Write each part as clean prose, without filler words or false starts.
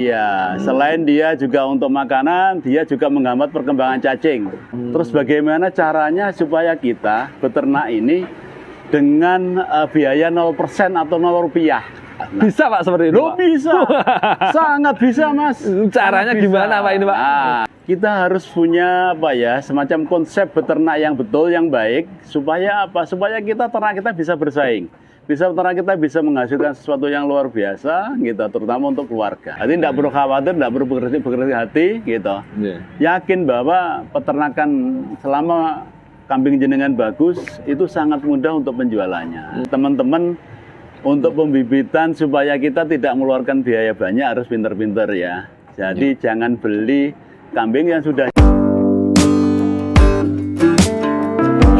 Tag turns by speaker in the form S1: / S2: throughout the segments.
S1: Iya, selain dia juga untuk makanan, dia juga menghambat perkembangan cacing. Terus bagaimana caranya supaya kita beternak ini dengan biaya 0% atau 0 rupiah?
S2: Bisa Pak seperti itu?
S1: Loh, bisa, sangat bisa Mas.
S2: Caranya
S1: Sangat
S2: gimana
S1: bisa.
S2: Pak ini Pak?
S1: Nah, kita harus punya semacam konsep beternak yang betul, yang baik, supaya Supaya ternak kita bisa bersaing. Ternak kita bisa menghasilkan sesuatu yang luar biasa, gitu, terutama untuk keluarga. Jadi tidak perlu khawatir, tidak perlu bekerja hati, gitu. Yakin bahwa peternakan selama kambing jenengan bagus, itu sangat mudah untuk penjualannya. Teman-teman, untuk pembibitan supaya kita tidak mengeluarkan biaya banyak harus pinter-pinter ya. Jadi jangan beli kambing yang sudah.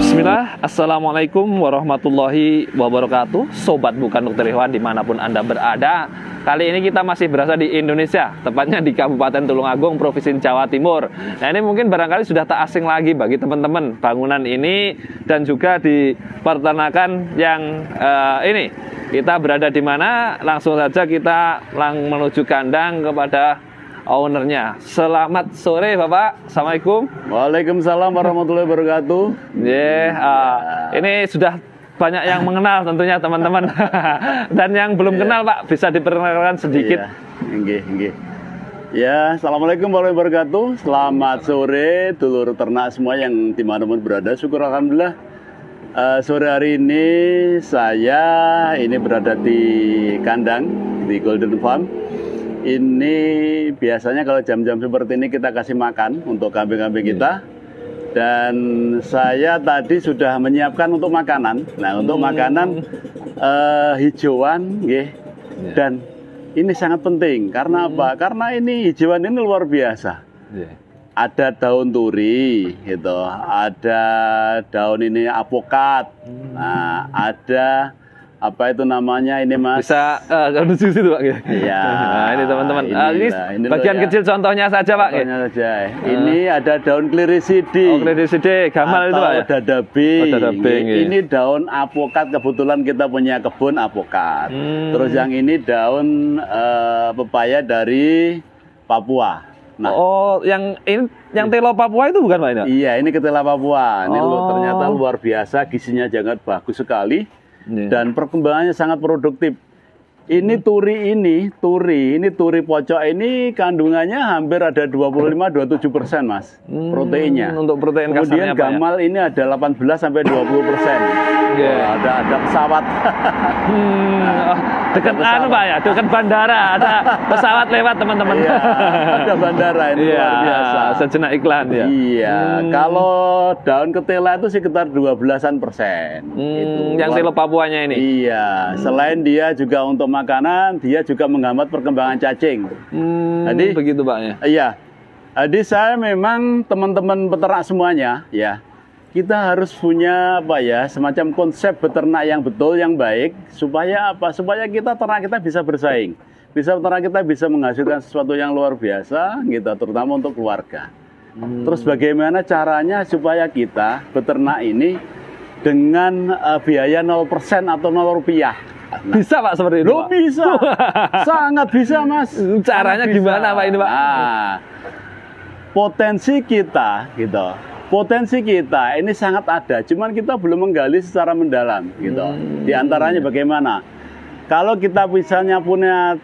S2: Bismillah, Assalamualaikum warahmatullahi wabarakatuh. Sobat Bukan Dokter Hewan dimanapun Anda berada. Kali ini kita masih berada di Indonesia, tepatnya di Kabupaten Tulungagung, Provinsi Jawa Timur. Nah ini mungkin barangkali sudah tak asing lagi bagi teman-teman bangunan ini dan juga di peternakan yang ini. Kita berada di mana? Langsung saja kita menuju kandang kepada ownernya. Selamat sore Bapak. Assalamualaikum.
S1: Waalaikumsalam warahmatullahi wabarakatuh.
S2: Ini sudah banyak yang mengenal tentunya teman-teman. Dan yang belum kenal Pak, bisa diperkenalkan sedikit.
S1: Ya, Assalamualaikum warahmatullahi wabarakatuh. Selamat sore dulur ternak semua yang dimanapun berada. Syukur alhamdulillah. Sore hari ini saya berada di kandang di Golden Farm. Ini biasanya kalau jam-jam seperti ini kita kasih makan untuk kambing-kambing kita. Dan saya tadi sudah menyiapkan untuk makanan. Nah, untuk makanan hijauan, dan ini sangat penting. Karena apa? Karena ini hijauan ini luar biasa. Ada daun turi, gitu. Ada daun ini apokat. Nah, ada apa itu namanya ini Mas?
S2: Bisa di situ Pak.
S1: Iya.
S2: Nah, ini teman-teman. Ini bagian
S1: ya.
S2: kecil contohnya saja Pak.
S1: Contohnya saja. Ini ada daun kliriside.
S2: Oh, kliriside gamal itu Pak ya?
S1: Dadabing. Ini daun apokat, kebetulan kita punya kebun apokat. Terus yang ini daun pepaya dari Papua. Nah,
S2: yang telo Papua itu bukan Pak ini?
S1: Iya, ini ketela Papua. Ini ternyata luar biasa, gizinya sangat bagus sekali. Dan perkembangannya sangat produktif. Ini turi pocok ini kandungannya hampir ada 25-27% Mas, proteinnya.
S2: Untuk protein
S1: kemudian
S2: kasarnya Pak,
S1: gamal ini ada 18-20%. Ada pesawat.
S2: Dekat Pak ya, dekat bandara ada pesawat lewat teman-teman.
S1: Iya, ada bandara ini luar biasa.
S2: Sejenak iklan ya.
S1: Iya, kalau daun ketela itu sekitar 12%.
S2: Yang telo Papuanya ini.
S1: Iya, selain dia juga untuk makanan, dia juga menghambat perkembangan cacing. Jadi
S2: begitu Pak ya.
S1: Iya. Jadi saya memang teman-teman peternak semuanya ya. Kita harus punya semacam konsep beternak yang betul, yang baik, supaya supaya ternak kita bisa bersaing. Ternak kita bisa menghasilkan sesuatu yang luar biasa, gitu, terutama untuk keluarga. Terus bagaimana caranya supaya kita beternak ini dengan biaya 0% atau 0 rupiah?
S2: Bisa Pak seperti itu?
S1: Loh, bisa, sangat bisa Mas.
S2: Caranya gimana Pak ini Pak?
S1: Potensi kita, gitu. Potensi kita ini sangat ada, cuman kita belum menggali secara mendalam, gitu. Di antaranya bagaimana? Kalau kita misalnya punya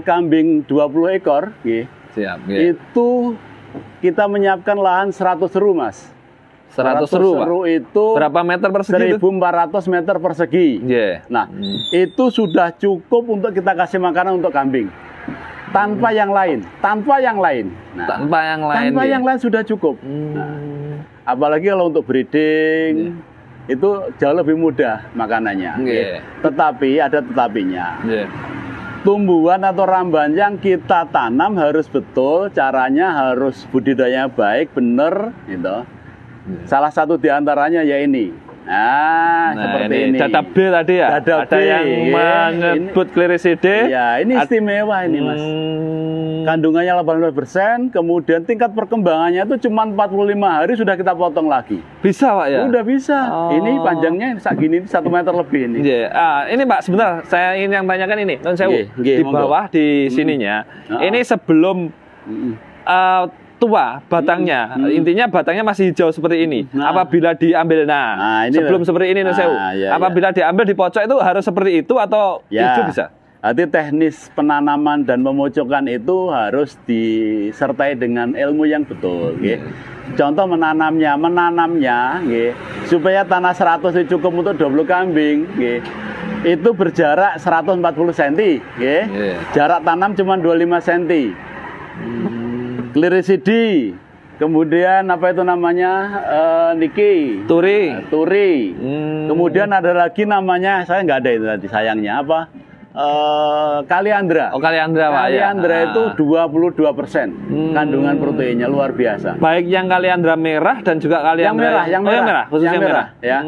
S1: kambing 20 ekor, itu kita menyiapkan lahan 100 ru, Mas.
S2: 100 ru
S1: itu
S2: berapa meter persegi?
S1: 1.400 meter persegi. Nah, itu sudah cukup untuk kita kasih makanan untuk kambing. Tanpa yang lain. Nah, tanpa yang lain sudah cukup. Nah, apalagi kalau untuk breeding, itu jauh lebih mudah makanannya. Tetapi ada tetapinya. Tumbuhan atau ramban yang kita tanam harus betul, caranya harus budidaya baik, benar, gitu. Salah satu diantaranya ya ini. Seperti ini.
S2: Data B tadi ya? Ada yang menyebut kliriside.
S1: Ya, ini istimewa ini Mas. Kandungannya 18%, kemudian tingkat perkembangannya itu cuma 45 hari sudah kita potong lagi.
S2: Bisa Pak ya?
S1: Udah bisa.
S2: Oh.
S1: Ini panjangnya segini 1 meter lebih ini.
S2: Ini Pak, sebentar, saya ingin yang tanyakan ini. Non sewu, di
S1: monggo.
S2: bawah di sininya, ini sebelum tua batangnya, intinya batangnya masih hijau seperti ini. Apabila diambil,
S1: ini
S2: sebelum seperti ini, non sewu, apabila diambil di pojok itu harus seperti itu atau hijau bisa?
S1: Arti teknis penanaman dan pemocokan itu harus disertai dengan ilmu yang betul. Contoh menanamnya, supaya tanah 100 itu cukup untuk 20 kambing. Itu berjarak 140 cm. Jarak tanam cuma 25 cm. Clearicidi, kemudian apa itu namanya, niki, turi. Kemudian ada lagi namanya, saya nggak ada itu tadi sayangnya apa? Kaliandra.
S2: Kaliandra Pak.
S1: Kaliandra itu 22% kandungan proteinnya luar biasa.
S2: Baik yang kaliandra merah dan juga kaliandra
S1: yang merah,
S2: khususnya
S1: yang merah. Ya.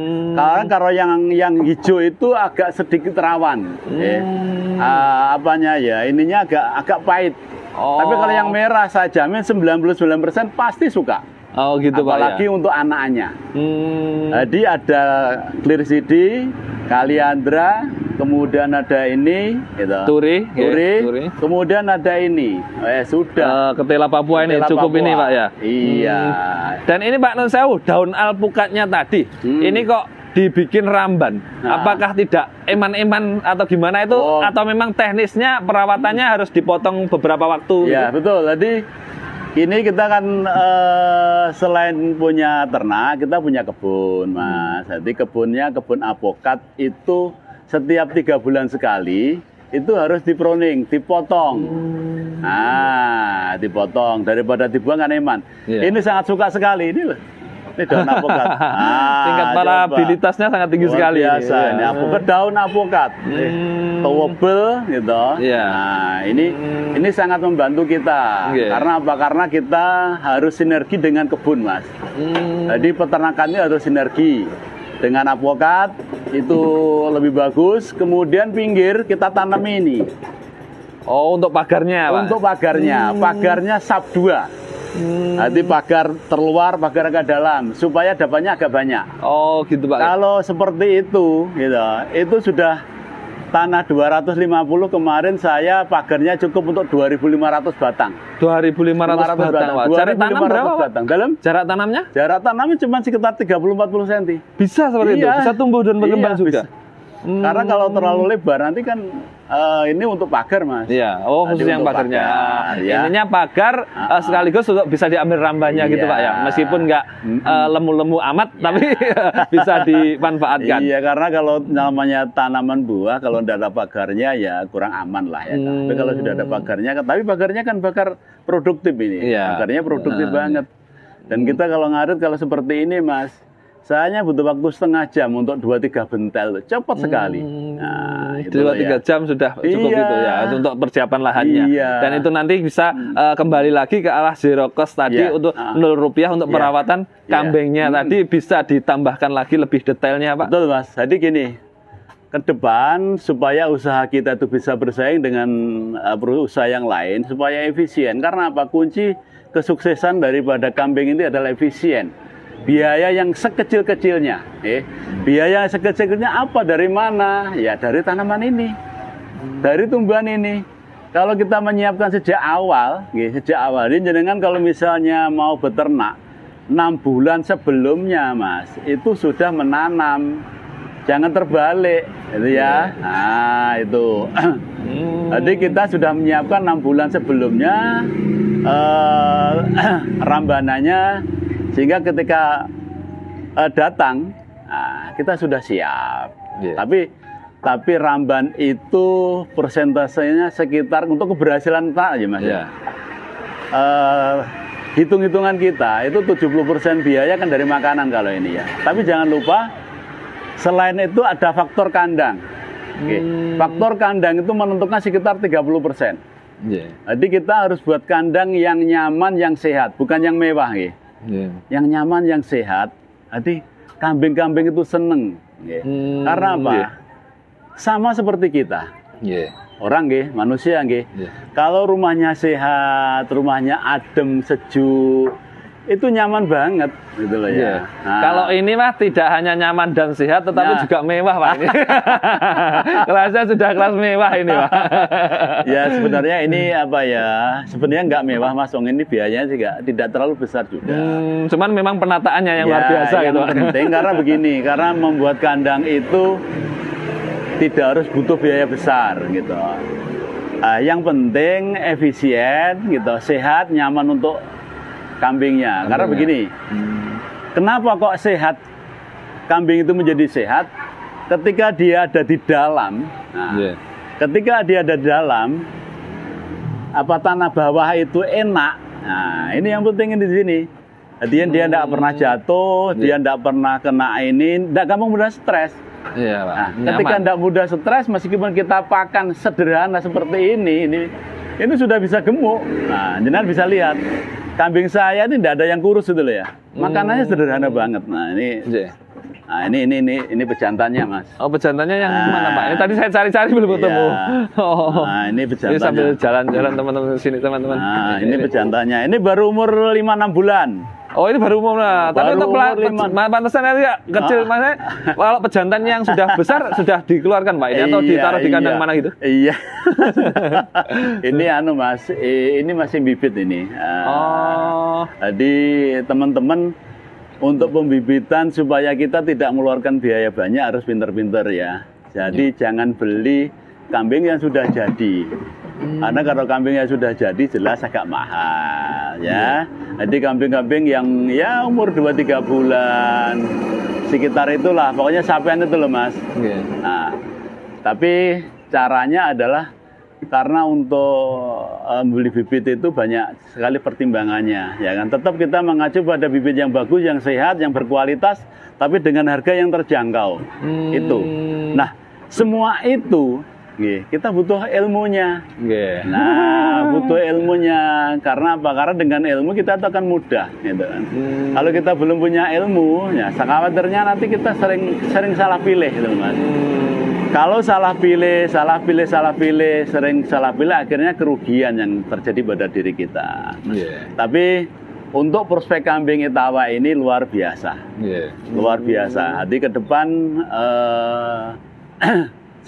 S1: Kalau yang hijau itu agak sedikit rawan. Apanya ya? Ininya agak pahit. Tapi kalau yang merah saya jamin 99% pasti suka.
S2: Oh gitu Pak.
S1: Apalagi untuk anaknya. Jadi ada Clearicidi, Kaliandra, kemudian ada ini, gitu.
S2: Turi.
S1: Kemudian ada ini, sudah.
S2: Ketela Papua ini cukup Papua. Ini Pak ya.
S1: Iya.
S2: Dan ini Pak Non Sewu, daun alpukatnya tadi, ini kok dibikin ramban. Apakah tidak eman-eman atau gimana itu? Atau memang teknisnya perawatannya harus dipotong beberapa waktu?
S1: Ya gitu? Betul. Jadi ini kita kan selain punya ternak, kita punya kebun, Mas. Jadi kebun apokat itu setiap 3 bulan sekali itu harus dipruning, dipotong. Dipotong daripada dibuang kan eman. Ini sangat suka sekali ini loh. Ini daun apokat.
S2: Tingkat parabilitasnya sangat tinggi sekali.
S1: Biasa ini apokat, daun apokat. Towable gitu. Ini sangat membantu kita. Karena apa? Karena kita harus sinergi dengan kebun, Mas. Jadi peternakannya harus sinergi dengan apokat itu lebih bagus. Kemudian pinggir kita tanam ini.
S2: Untuk pagarnya, Pak?
S1: Untuk pagarnya sub 2. Nanti pagar terluar, pagar agak dalam, supaya dapatnya agak banyak.
S2: Gitu Pak.
S1: Kalau seperti itu, itu sudah tanah 250 kemarin saya pagarnya cukup untuk 2.500 batang.
S2: 2.500 batang. Jarak tanam berapa Pak? Jarak tanamnya?
S1: Jarak tanamnya cuma sekitar 30-40 cm.
S2: Bisa seperti itu? Bisa tumbuh dan berkembang juga?
S1: Bisa. Karena kalau terlalu lebar nanti kan ini untuk pagar, Mas.
S2: Khusus yang pagarnya. Ininya pagar sekaligus untuk bisa diambil rambannya gitu Pak ya. Meskipun nggak lemu-lemu amat, tapi bisa dimanfaatkan. Iya,
S1: karena kalau namanya tanaman buah kalau tidak ada pagarnya ya kurang aman lah ya. Tapi kalau sudah ada pagarnya, tapi pagarnya kan bakar produktif ini. Pagarnya produktif banget. Dan kita kalau ngarit kalau seperti ini, Mas, saya butuh waktu setengah jam untuk 2-3 bentel, cepat sekali.
S2: 2-3 jam sudah cukup gitu ya untuk persiapan lahannya. Dan itu nanti bisa kembali lagi ke arah zero cost tadi untuk Rp0 untuk perawatan kambingnya tadi bisa ditambahkan lagi lebih detailnya Pak.
S1: Betul Mas. Jadi gini, ke depan supaya usaha kita itu bisa bersaing dengan usaha yang lain supaya efisien. Karena apa? Kunci kesuksesan daripada kambing ini adalah efisien. Biaya yang sekecil-kecilnya, biaya yang sekecil-kecilnya apa? Dari mana? Ya dari tanaman ini, dari tumbuhan ini. Kalau kita menyiapkan sejak awal ini jenengan kalau misalnya mau beternak 6 bulan sebelumnya, Mas, itu sudah menanam. Jangan terbalik, gitu ya. Itu. Jadi kita sudah menyiapkan 6 bulan sebelumnya rambanannya. Sehingga ketika datang, kita sudah siap. Tapi ramban itu persentasenya sekitar untuk keberhasilan aja Mas. Hitung-hitungan kita itu 70% biaya kan dari makanan kalau ini ya. Tapi jangan lupa selain itu ada faktor kandang. Faktor kandang itu menentukan sekitar 30%. Jadi kita harus buat kandang yang nyaman, yang sehat, bukan yang mewah. Yang nyaman, yang sehat. Jadi kambing-kambing itu seneng. Karena apa? Sama seperti kita. orang nggih, manusia nggih.
S2: Iya.
S1: Kalau rumahnya sehat, rumahnya adem, sejuk, itu nyaman banget gitu loh
S2: Iya.
S1: ya. Nah,
S2: Kalau ini mah tidak hanya nyaman dan sehat, tetapi
S1: Nah.
S2: juga mewah Pak ini. Kelasnya sudah kelas mewah ini Pak.
S1: ya sebenarnya ini apa ya? Sebenarnya nggak mewah Mas Ong, ini biayanya juga tidak terlalu besar juga.
S2: Cuman memang penataannya yang luar biasa
S1: yang
S2: gitu Pak.
S1: penting karena begini, karena membuat kandang itu tidak harus butuh biaya besar gitu. Yang penting efisien gitu, sehat, nyaman untuk kambingnya. Karena begini, kenapa kok sehat? Kambing itu menjadi sehat ketika dia ada di dalam. Nah,
S2: Iya.
S1: ketika dia ada di dalam, apa tanah bawah itu enak. Nah, ini yang penting di sini. Jadi dia tidak pernah jatuh, dia tidak pernah kena ini, tidak gampang mudah stres.
S2: Iya Pak.
S1: Nah,
S2: Nyaman.
S1: ketika tidak mudah stres, meskipun kita pakan sederhana seperti ini sudah bisa gemuk. Nah, jenengan bisa lihat, kambing saya ini tidak ada yang kurus itu loh ya. Makanannya sederhana banget. Nah,
S2: Iya.
S1: ini pejantannya Mas.
S2: Oh, pejantannya yang
S1: Nah.
S2: mana Pak? Ini tadi saya cari-cari belum ketemu.
S1: Iya.
S2: Oh.
S1: Nah, ini
S2: Ini
S1: pejantannya.
S2: sambil jalan-jalan teman-teman sini teman-teman.
S1: Nah, ini pejantannya. Ini baru umur 5-6 bulan.
S2: Oh, ini baru umum lah. Tapi
S1: Baru
S2: untuk
S1: umur 5.
S2: pantesan nanti ya kecil maksudnya kalau pejantan yang sudah besar sudah dikeluarkan Pak ini atau
S1: Iya,
S2: ditaruh di kandang
S1: iya.
S2: mana gitu?
S1: Iya. Ini Mas, ini masih bibit ini.
S2: Oh.
S1: Jadi teman-teman untuk pembibitan supaya kita tidak mengeluarkan biaya banyak harus pinter-pinter ya. Jadi jangan beli kambing yang sudah jadi. Karena kalau kambing yang sudah jadi jelas agak mahal ya. Jadi kambing-kambing yang ya umur 2-3 bulan sekitar itulah. Pokoknya sapian itu loh Mas.
S2: Iya.
S1: Nah, tapi caranya adalah karena untuk beli bibit itu banyak sekali pertimbangannya, ya kan. Tetap kita mengacu pada bibit yang bagus, yang sehat, yang berkualitas, tapi dengan harga yang terjangkau. Itu. Nah, semua itu kita butuh ilmunya.
S2: Iya.
S1: Nah, butuh ilmunya. Karena apa? Karena dengan ilmu kita itu akan mudah, gitu kan. Kalau kita belum punya ilmu, ya khawatirnya nanti kita sering salah pilih, gitu Mas. Kalau salah pilih, sering salah pilih, akhirnya kerugian yang terjadi pada diri kita.
S2: Iya.
S1: Tapi untuk prospek kambing Etawa ini luar biasa,
S2: Iya.
S1: luar biasa. Jadi ke depan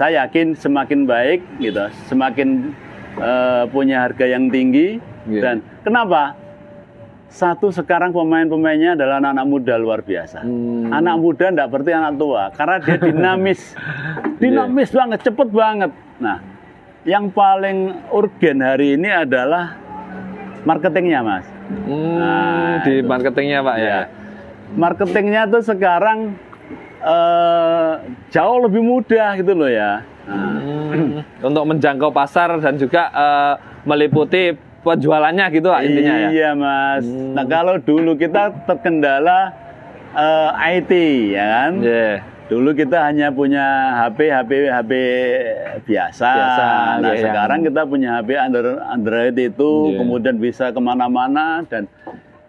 S1: saya yakin semakin baik, gitu, semakin punya harga yang tinggi.
S2: Iya.
S1: Dan kenapa? Satu, sekarang pemain-pemainnya adalah anak-anak muda luar biasa. Anak muda tidak seperti anak tua, karena dia dinamis banget, cepet banget. Nah, yang paling urgen hari ini adalah marketingnya, Mas.
S2: Di marketingnya Pak ya.
S1: Marketingnya tuh sekarang jauh lebih mudah gitu loh ya.
S2: Untuk menjangkau pasar dan juga meliputi penjualannya gitu Pak, intinya ya.
S1: Iya Mas. Nah kalau dulu kita terkendala IT ya kan.
S2: Iya.
S1: Dulu kita hanya punya HP biasa. Nah
S2: iya,
S1: sekarang kita punya HP Android itu, kemudian bisa kemana-mana dan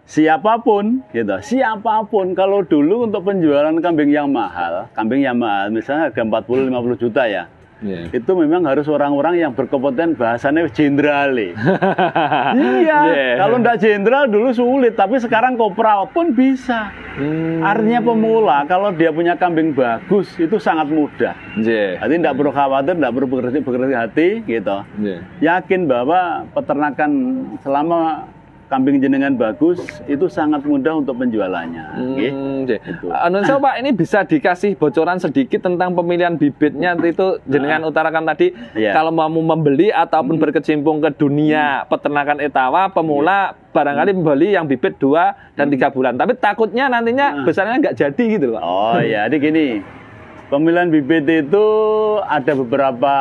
S1: siapapun gitu. Siapapun. Kalau dulu untuk penjualan kambing yang mahal, misalnya harga 40-50 juta ya.
S2: Yeah.
S1: Itu memang harus orang-orang yang berkompeten, bahasanya jenderal. Iya, kalau enggak jenderal dulu sulit, tapi sekarang kopral pun bisa. Artinya pemula kalau dia punya kambing bagus itu sangat mudah. Jadi tidak perlu khawatir, tidak perlu bekerja hati gitu. Yakin bahwa peternakan selama kambing jenengan bagus itu sangat mudah untuk penjualannya.
S2: Gitu. Pak, ini bisa dikasih bocoran sedikit tentang pemilihan bibitnya itu jenengan utarakan tadi. Kalau mau membeli ataupun berkecimpung ke dunia peternakan Etawa, pemula barangkali membeli yang bibit 2 dan 3 bulan. Tapi takutnya nantinya besarnya nggak jadi gitu Pak.
S1: Oh ya, jadi gini. Pemilihan bibit itu ada beberapa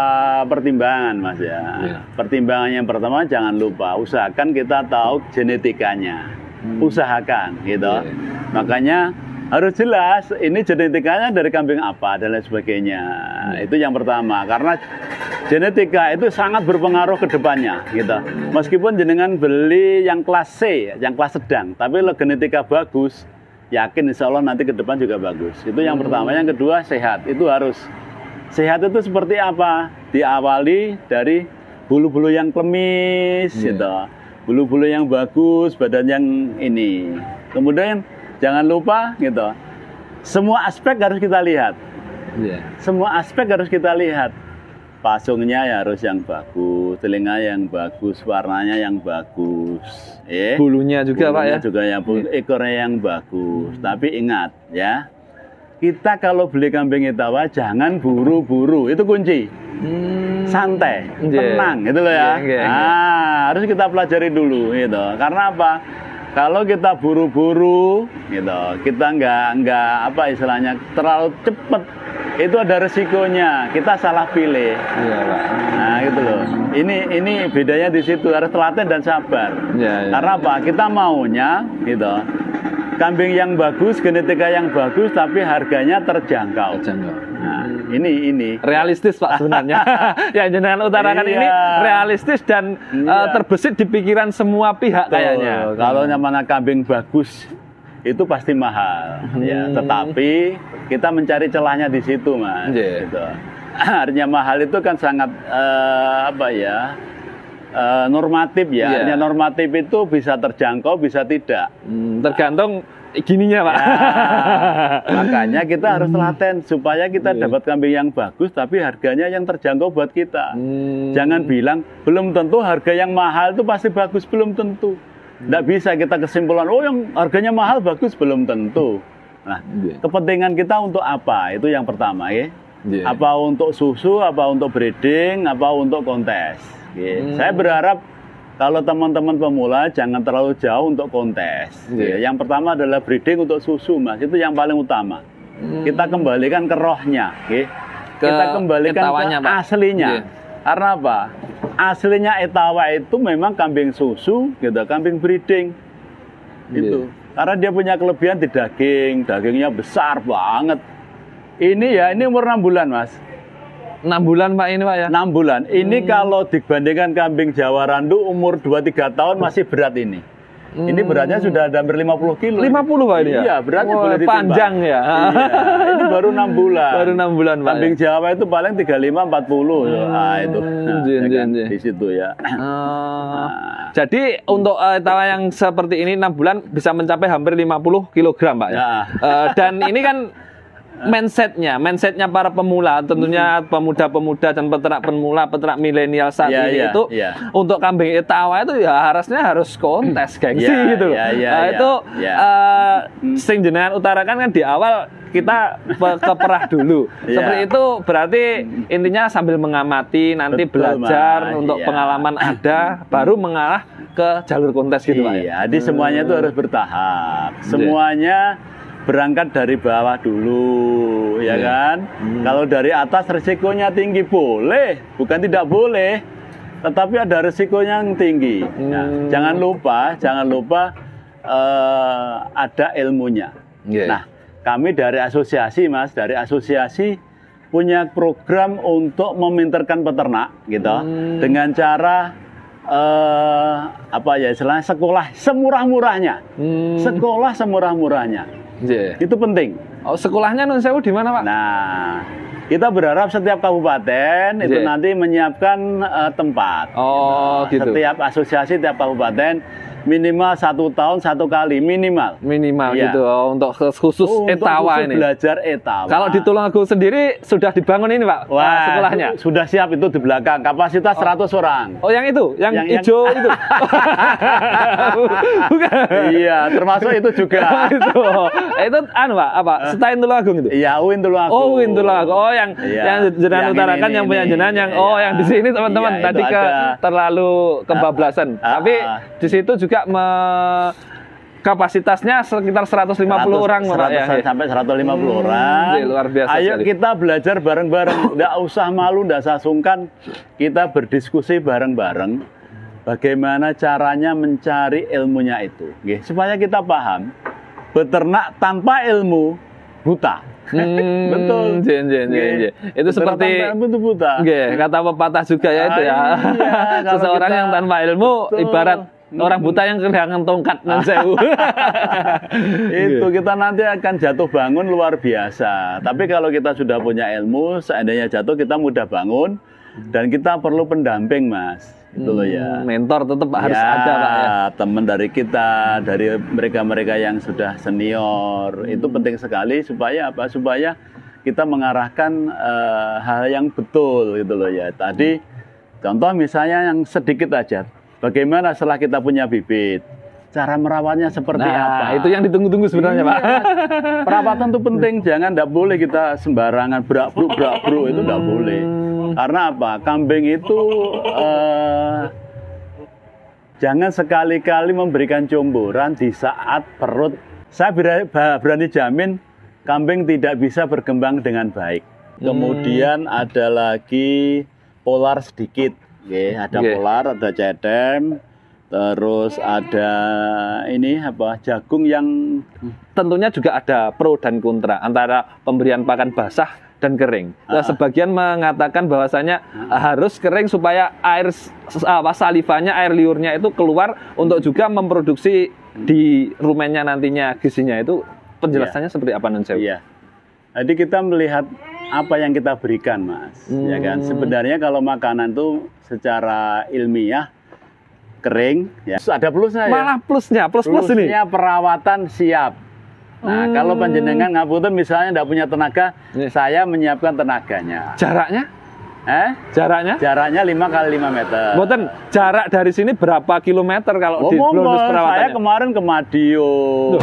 S1: pertimbangan Mas ya. Pertimbangan yang pertama jangan lupa usahakan kita tahu genetikanya. Usahakan gitu. Makanya harus jelas ini genetikanya dari kambing apa dan lain sebagainya. Itu yang pertama karena genetika itu sangat berpengaruh ke depannya gitu. Meskipun jenengan beli yang kelas C, yang kelas sedang, tapi kalau genetika bagus, yakin insya Allah nanti ke depan juga bagus. Itu yang pertama. Yang kedua sehat. Itu harus. Sehat itu seperti apa? diawali dari bulu-bulu yang klemis, gitu. Bulu-bulu yang bagus, badan yang ini. Kemudian jangan lupa, gitu. Semua aspek harus kita lihat. Semua aspek harus kita lihat. Pasungnya ya harus yang bagus, telinga yang bagus, warnanya yang bagus.
S2: Bulunya juga Pak ya?
S1: Juga yang ekornya yang bagus. Tapi ingat ya, kita kalau beli kambing Etawa jangan buru-buru, itu kunci. Santai, tenang, gitu loh ya. Nah, harus kita pelajari dulu, gitu. Karena apa? Kalau kita buru-buru, gitu, kita nggak apa istilahnya terlalu cepet, itu ada resikonya. Kita salah pilih.
S2: Iya Pak.
S1: Nah, gitu loh. Ini bedanya di situ, harus telaten dan sabar. Karena apa? Kita maunya, gitu. Kambing yang bagus, genetika yang bagus, tapi harganya terjangkau. Nah, ini
S2: realistis Pak sebenarnya. Yang jenengan utarakan ini realistis dan terbesit di pikiran semua pihak kayaknya.
S1: Kalau namanya kambing bagus itu pasti mahal, ya. Tetapi kita mencari celahnya di situ, Mas. Gitu. Artinya mahal itu kan sangat normatif ya. Artinya normatif itu bisa terjangkau, bisa tidak.
S2: Tergantung gininya Pak.
S1: Makanya kita harus telaten supaya kita dapat kambing yang bagus tapi harganya yang terjangkau buat kita. Jangan bilang belum tentu harga yang mahal itu pasti bagus, belum tentu. Tidak bisa kita kesimpulan, oh yang harganya mahal bagus, belum tentu. Nah, kepentingan kita untuk apa? Itu yang pertama ya. Apa untuk susu, apa untuk breeding, apa untuk kontes. Saya berharap kalau teman-teman pemula jangan terlalu jauh untuk kontes. Yang pertama adalah breeding untuk susu, Mas. Itu yang paling utama. Kita kembalikan ke rohnya, kita kembalikan ke aslinya. Karena apa? Aslinya Etawa itu memang kambing susu, gitu, kambing breeding. Itu. Karena dia punya kelebihan di daging, dagingnya besar banget. Ini umur 6 bulan, Mas.
S2: 6 bulan Pak ini Pak ya?
S1: 6 bulan. Ini kalau dibandingkan kambing Jawa Randu umur 2-3 tahun masih berat ini. Ini beratnya sudah ada hampir 50 kilo.
S2: 50 Pak ini ya?
S1: Iya, beratnya boleh ditimbang.
S2: Panjang ya?
S1: Iya, ini baru 6 bulan.
S2: Baru 6 bulan Pak.
S1: Kambing Jawa itu paling 35-40. Nah, itu. Di situ ya.
S2: Jadi untuk Etawa yang seperti ini 6 bulan bisa mencapai hampir 50 kg Pak ya? Dan ini kan mindsetnya para pemula, tentunya pemuda-pemuda dan peternak pemula, peternak milenial saat ini itu untuk kambing Etawa itu ya harus kontes gengsi gitu loh. Sing jenengan utarakan kan di awal kita ke perah dulu. Seperti itu berarti intinya sambil mengamati nanti belajar untuk pengalaman ada baru mengarah ke jalur kontes gitu Pak ya.
S1: Jadi semuanya itu harus bertahap. Semuanya berangkat dari bawah dulu, ya kan? Kalau dari atas resikonya tinggi boleh, bukan tidak boleh, tetapi ada resikonya yang tinggi. Nah, jangan lupa ada ilmunya. Nah, kami dari asosiasi, Mas, punya program untuk meminterkan peternak, gitu, dengan cara istilahnya sekolah semurah-murahnya, Itu penting.
S2: Oh, sekolahnya Nun Sewu di mana Pak?
S1: Nah, kita berharap setiap kabupaten itu nanti menyiapkan tempat.
S2: Oh, gitu.
S1: Setiap asosiasi, setiap kabupaten minimal 1 tahun 1 kali minimal
S2: gitu untuk khusus Etawa ini
S1: belajar Etawa.
S2: Kalau di Tulungagung sendiri sudah dibangun ini Pak.
S1: Wah,
S2: sekolahnya
S1: sudah siap, itu di belakang, kapasitas 100 orang.
S2: Oh, yang itu yang hijau itu bukan?
S1: Iya, termasuk itu juga.
S2: itu Pak apa Setain Tulungagung itu?
S1: Iya, UIN Tulungagung.
S2: Oh, UIN Tulungagung. Oh, yang jenengan utarakan yang punya jenengan yang yang di sini teman-teman tadi terlalu kebablasan. Tapi di situ juga kapasitasnya sekitar 150 orang
S1: sampai 150 orang.
S2: Luar biasa.
S1: Ayo sekali. Kita belajar bareng-bareng, enggak usah malu, enggak usah sungkan. Kita berdiskusi bareng-bareng bagaimana caranya mencari ilmunya itu. Supaya kita paham, beternak tanpa ilmu buta. Betul.
S2: Itu seperti
S1: buta.
S2: Kata pepatah juga ya itu ya. Seseorang yang tanpa ilmu ibarat orang buta yang kehilangan tongkat Nun Sewu.
S1: Itu kita nanti akan jatuh bangun luar biasa. Tapi kalau kita sudah punya ilmu, seandainya jatuh kita mudah bangun. Dan kita perlu pendamping, Mas. Itu loh ya.
S2: Mentor tetap harus
S1: Ya,
S2: ada, Pak ya.
S1: teman dari kita, dari mereka-mereka yang sudah senior, itu penting sekali supaya apa? Supaya kita mengarahkan hal yang betul gitu loh ya. Tadi contoh misalnya yang sedikit aja, bagaimana setelah kita punya bibit, cara merawatnya seperti apa?
S2: Itu yang ditunggu-tunggu sebenarnya,
S1: Iya,
S2: Pak.
S1: Mas. Perawatan itu penting, jangan tidak boleh kita sembarangan brak-bruk itu tidak boleh. Karena apa? Kambing itu jangan sekali-kali memberikan comboran di saat perut. Saya berani jamin kambing tidak bisa berkembang dengan baik. Kemudian ada lagi polar sedikit, ada polar, ada cedem, terus ada ini apa jagung yang
S2: Tentunya juga ada pro dan kontra antara pemberian pakan basah dan kering. Sebagian mengatakan bahwasanya harus kering supaya air salivanya, air liurnya itu keluar untuk juga memproduksi di rumennya nantinya gizinya itu. Penjelasannya seperti apa, Nun Sewu?
S1: Iya. Jadi kita melihat apa yang kita berikan, Mas. Ya kan. Sebenarnya kalau makanan itu secara ilmiah kering, ya. Terus ada plusnya ya.
S2: Malah plus ini.
S1: Plusnya perawatan siap. Nah, kalau panjenengan ngapunten misalnya tidak punya tenaga, saya menyiapkan tenaganya.
S2: Jaraknya? Jaraknya?
S1: Jaraknya 5 kali 5 meter.
S2: Boten, jarak dari sini berapa kilometer kalau di bonus perawatannya?
S1: Saya kemarin ke Madiun.